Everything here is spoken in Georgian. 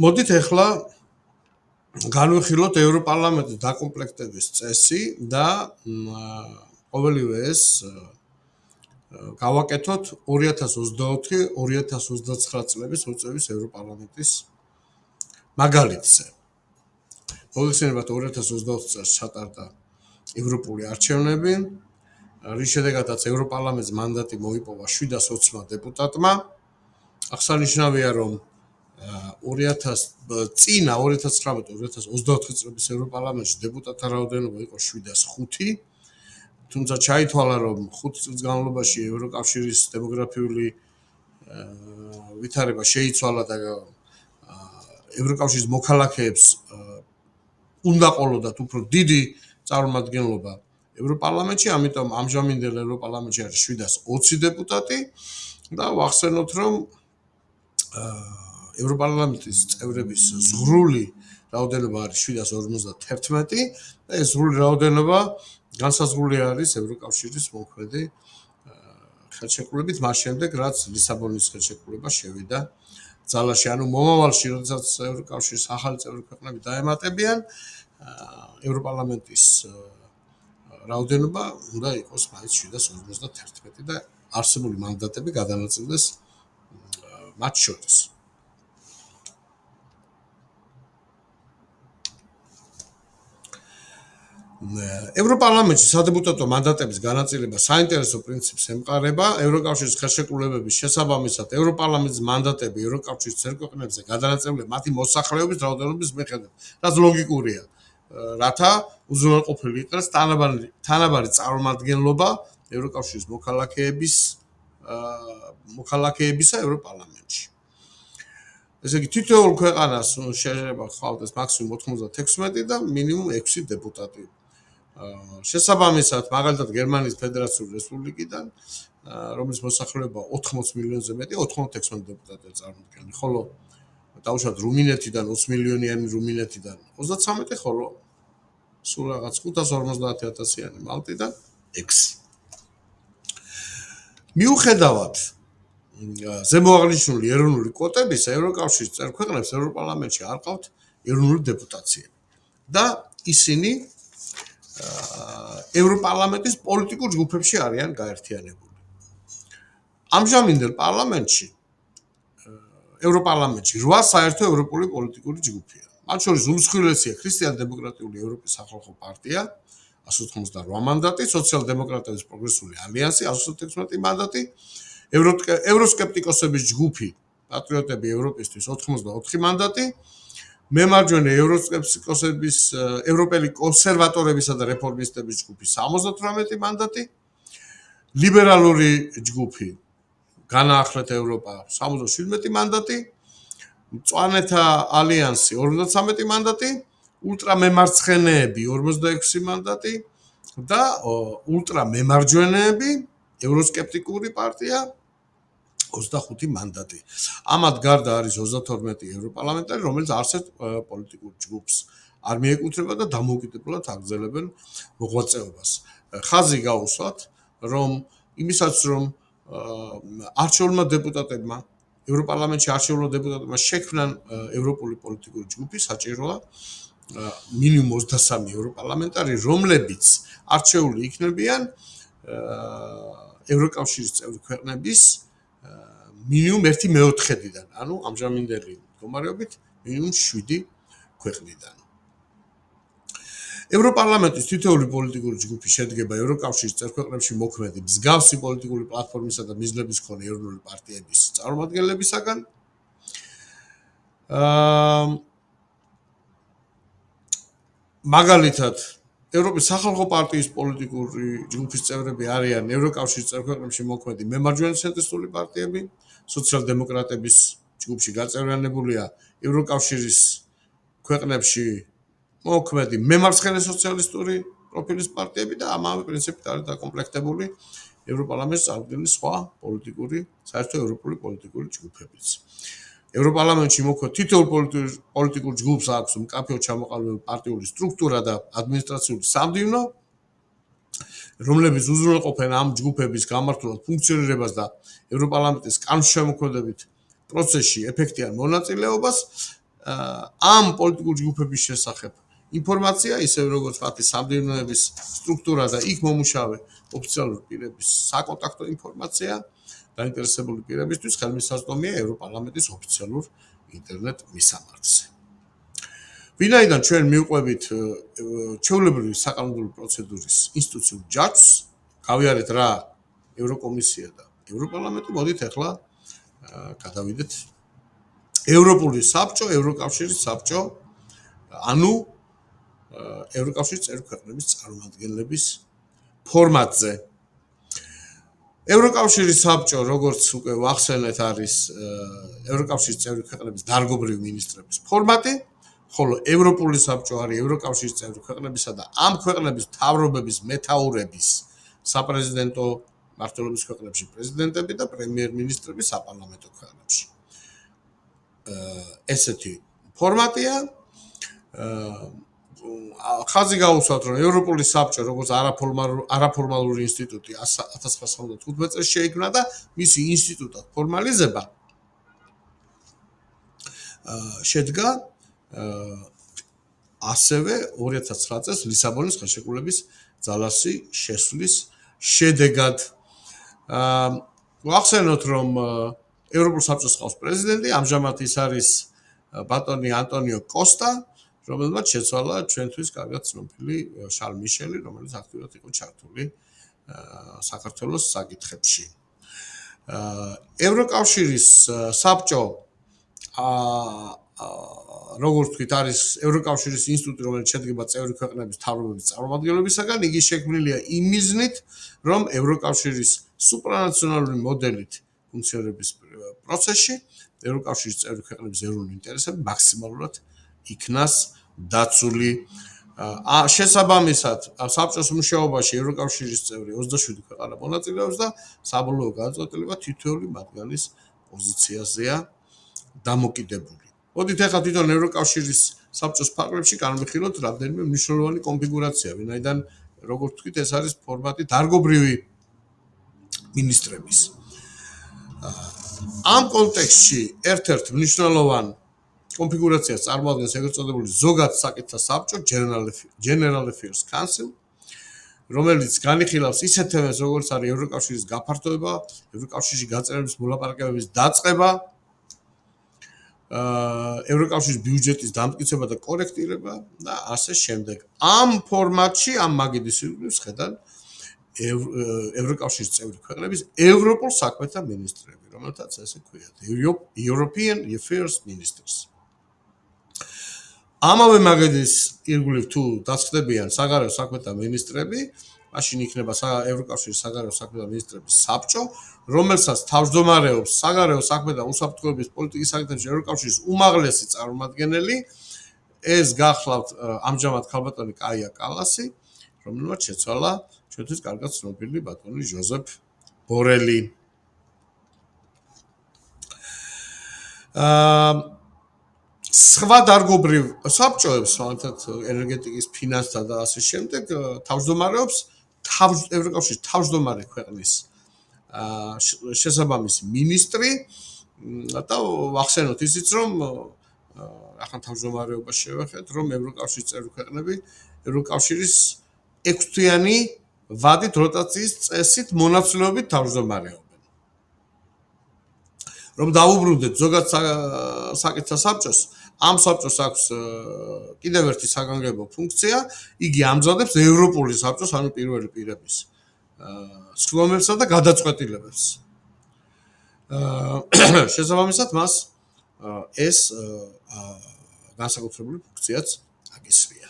მოდით ახლა განვიხილოთ ევროპარლამენტის დაკომპლექტების წესი და ყოველივე ეს გავაკეთოთ 2024-2029 წლების მოწვევის ევროპარლამენტის მაგალითზე. მოგეხსენებათ 2024 წელს ჩატარდა ევროპული არჩევნები, რის შედეგადაც ევროპარლამენტის მანდატი მოიპოვა 720 დეპუტატმა. აღსანიშნავია, რომ 2019-2024 წლების ევროპარლამენტში დეპუტატთა რაოდენობა იყო 705, თუმცა ჩაითვალა, რომ 5 წლის განმავლობაში ევროკავშირის დემოგრაფიული ვითარება შეიცვალა და ევროკავშირის მოქალაქეებს უნდა ყოლოდათ უფრო დიდი წარმომადგენლობა ევროპარლამენტში, ამიტომ ამჟამინდელ ევროპარლამენტში არის 720 დეპუტატი და ვახსენოთ, რომ ევროპარლამენტის წევრების ზღვრული რაოდენობა არის 751 და ეს ზღვრული რაოდენობა განსაზღვრული არის ევროკავშირის მოქმედი ხელშეკრულებით, მას შემდეგ, რაც ლისაბონის ხელშეკრულება შევიდა ძალაში. ანუ მომავალში, როდესაც ევროკავშირის ახალი წევრი ქვეყნები დაემატებიან, ევროპარლამენტის რაოდენობა უნდა იყოს მაინც 751 და არსებული მანდატები გადანაწილდეს მათ შორის. ევროპარლამენტში სადეპუტატო მანდატების განაწილება საინტერესო პრინციპს ემყარება. ევროკავშირის ხელშეკრულებების შესაბამისად, ევროპარლამენტის მანდატები ევროკავშირის წევრ-ქვეყნებზე გადანაწილებულია მათი მოსახლეობის რაოდენობის მიხედვით, რაც ლოგიკურია, რათა უზრუნველყოფილი იყოს თანაბარი წარმომადგენლობა ევროკავშირის მოქალაქეებისა ევროპარლამენტში. ესე იგი, თითოეულ ქვეყანას შეიძლება ჰყავდეს მაქსიმუმ 96 და მინიმუმ 6 დეპუტატი. შესაბამისად, მაგალითად, გერმანიის ფედერაციული რესპუბლიკიდან, რომლის მოსახლეობა 80 მილიონზე მეტი, 96 დეპუტატია წარმოადგენს, ხოლო დაუშვათ რუმინეთიდან 20 მილიონიანი რუმინეთიდან 33, ხოლო სულ რაღაც 550,000-იანი მალტიდან 6. მიუხედავად ზემოაღნიშნული ეროვნული კვოტების, ევროკავშირის წევრ ქვეყნებს ევროპარლამენტში არ ყავთ ეროვნული დეპუტაციები და ისინი ევროპარლამენტის პოლიტიკურ ჯგუფებში არიან გაერთიანებული. ამჟამინდელ პარლამენტში, ევროპარლამენტში 8 საერთო ევროპული პოლიტიკური ჯგუფია. მათ შორის უმსხვილესია ქრისტიან-დემოკრატიული ევროპის სახალხო პარტია 188 მანდატი, სოციალ-დემოკრატების პროგრესული ალიანსი 116 მანდატი, ევროსკეპტიკოსების ჯგუფი პატრიოტები ევროპისთვის 84 მანდატი, მემარჯვენე ევროსკეპტიკოსების ევროპელი კონსერვატორებისა და რეფორმისტების ჯგუფი 78 მანდატი, ლიბერალური ჯგუფი განაახლეთ ევროპა 77 მანდატი, მწვანეთა ალიანსი 53 მანდატი, ულტრამემარცხენეები 46 მანდატი და ულტრამემარჯვენეები ევროსკეპტიკური პარტია 25 მანდატი. ამათ გარდა არის 32 ევროპარლამენტარი, რომელიც არცერთ პოლიტიკურ ჯგუფს არ მიეკუთვნება და დამოუკიდებლად აგრძელებენ მოღვაწეობას. ხაზი გაუსვათ, რომ იმისაც, რომ არჩეულმა დეპუტატებმა, ევროპარლამენტში არჩეულმა დეპუტატებმა შექმნან ევროპული პოლიტიკური ჯგუფი, საჭიროა მინიმუმ 23 ევროპარლამენტარი, რომლებიც არჩეული იქნებიან ევროკავშირის წევრი ქვეყნების მინიმუმ 1/4-დან, ანუ ამჟამინდელი მდგომარეობით მინიმუმ 7 ქვეყნიდან. ევროპარლამენტის თითოეული პოლიტიკური ჯგუფი შედგება ევროკავშირის წევრ ქვეყნებში მოქმედი მსგავსი პოლიტიკური პლატფორმისა და მიზნების მქონე ეროვნული პარტიების წარმომადგენლებისაგან. მაგალითად, ევროპის სახალხო პარტიის პოლიტიკური ჯგუფის წევრები არიან ევროკავშირის წევრ ქვეყნებში მოქმედი მემარჯვენე ცენტრისტული პარტიები, სოციალ-დემოკრატების ჯგუფში გაწევრიანებულია ევროკავშირის ქვეყნებში მოქმედი მემარცხენე სოციალისტური პროფილის პარტიები და ამავე პრინციპით არის დაკომპლექტებული ევროპარლამენტის წარდგენილი სხვა საერთო ევროპული პოლიტიკური ჯგუფებიც. ევროპარლამენტში მოქმედ თითოეულ პოლიტიკურ ჯგუფს აქვს მკაფიოდ ჩამოყალიბებული პარტიული სტრუქტურა და ადმინისტრაციული სამდივნო, რომლებიც უზრუნველყოფენ ამ ჯგუფების გამართულად ფუნქციონირებას და ევროპარლამენტის კანონშემოქმედებით პროცესში ეფექტიან მონაწილეობას ამ პოლიტიკური ჯგუფების შესახებ ინფორმაცია, ისევ როგორც პარტიის სამდივნოების სტრუქტურა და იქ მომუშავე ოფიციალური პირების საკონტაქტო ინფორმაცია დაინტერესებული პირებისთვის ხელმისაწვდომია ევროპარლამენტის ოფიციალურ ინტერნეტ მისამართზე. ვინაიდან ჩვენ მივყვებით ჩვეულებრივი საკანონმდებლო პროცედურის ინსტიტუციურ ჯაჭვს, გავიარეთ რა ევროკომისია და ევროპარლამენტი, მოდით ახლა გადავიდეთ ევროპული საბჭო, ევროკავშირის საბჭო, ანუ ევროკავშირის წევრი ქვეყნების წარმომადგენლების ფორმატზე. ევროკავშირის საბჭო, როგორც უკვე ვახსენეთ, არის ევროკავშირის წევრი ქვეყნების დარგობრივი მინისტრების ფორმატი, ხოლო ევროპული საბჭო არის ევროკავშირის წევრი ქვეყნებისა და ამ ქვეყნების მთავრობების მეთაურების საპრეზიდენტო მმართველობის ქვეყნებში პრეზიდენტები და პრემიერ-მინისტრები საპარლამენტო ქვეყნებში. ესეთი ფორმატია. ხაზი გაუსვათ, რომ ევროპული საბჭო, როგორც არაფორმალური ინსტიტუტი 1995 წელს შეიქმნა და მისი ინსტიტუტად ფორმალიზება შედგა ასევე 2009 წელს ლისაბონის ხელშეკრულების ძალაში შესვლის შედეგად. ვახსენოთ, რომ ევროპულ საბჭოს ყავს პრეზიდენტი, ამჟამად ის არის ბატონი ანტონიო კოსტა, რომელმაც შეცვალა ჩვენთვის კარგად ცნობილი შარლ მიშელი, რომელიც აქტიურად იყო ჩართული საქართველოს საკითხებში. ევროკავშირის საბჭო როგორც ვთქვით, არის ევროკავშირის ინსტიტუტი, რომელიც შედგება წევრი ქვეყნების მთავრობების წარმომადგენლებისაგან. იგი შექმნილია იმ მიზნით, რომ ევროკავშირის სუპრანაციონალური მოდელით ფუნქციონირების პროცესში ევროკავშირის წევრი ქვეყნების ეროვნული ინტერესები მაქსიმალურად იქნას დაცული. შესაბამისად, საბჭოს მუშაობაში ევროკავშირის წევრი 27 ქვეყანა მონაწილეობს და საბოლოო გადაწყვეტილება თითოეული მათგანის პოზიციაზეა დამოკიდებული. მოდით ახლა თვითონ ევროკავშირის საბჭოს ფარგლებში განვიხილოთ რამდენიმე მნიშვნელოვანი კონფიგურაცია, ვინაიდან როგორც ვთქვით, ეს არის ფორმატი დარგობრივი მინისტრების. ამ კონტექსტში ერთ-ერთ მნიშვნელოვან კონფიგურაციას წარმოადგენს ეგრეთ წოდებული ზოგად საკითხთა საბჭო, General Affairs Council, რომელიც განიხილავს ისეთ თემებს, როგორც არის ევროკავშირის გაფართოება, ევროკავშირში გაწევრების მოლაპარაკებების დაწყება, ევროკავშირის ბიუჯეტის დამტკიცება და კორექტირება და ასე შემდეგ. ამ ფორმატში, ამ მაგიდის ირგვლივ შედან ევროკავშირის წევრი ქვეყნების ევროპულ საქმეთა მინისტრები, რომელთაც ესე ქვიათ, European Affairs Ministers. ამავე მაგიდის ირგვლივ თუ დასხდებიან საგარეო საქმეთა მინისტრები, მაშინ იქნება ევროკავშირის საგარეო საქმეთა მინისტრების საბჭო, რომელსაც თავმჯდომარეობს საგარეო საქმეთა უსაფრთხოების პოლიტიკის საკითხებში ევროკავშირის უმაღლესი წარმომადგენელი, ეს გახლავთ ამჟამად ქალბატონი კაია კალასი, რომელმაც შეცვალა ჩვენთვის კარგად ცნობილი ბატონი ჟოზეფ ბორელი. სხვა დარგობრივ საბჭოებს, მაგალითად ენერგეტიკის, ფინანსთა და ასე შემდეგ, თავმჯდომარეობს ევროკავშირის თავმჯდომარე ქვეყნის შესაბამისი მინისტრი და ვახსენოთ ისიც, რომ ახლა თავმჯდომარეობას შევეხეთ, რომ ევროკავშირის წევრი ქვეყნები ევროკავშირის 6-თვიანი ვადით როტაციის წესით მონაცვლეობით თავმჯდომარეობენ. რომ დავუბრუნდეთ ზოგად საკითხთა საბჭოს, ამ საბჭოს აქვს კიდევ ერთი საგანგებო ფუნქცია, იგი ამზადებს ევროპული საბჭოს, ანუ პირველი პირების სხდომებსა და გადაწყვეტილებებს. შესაბამისად მას ეს განსაკუთრებული ფუნქციაც აკისრია.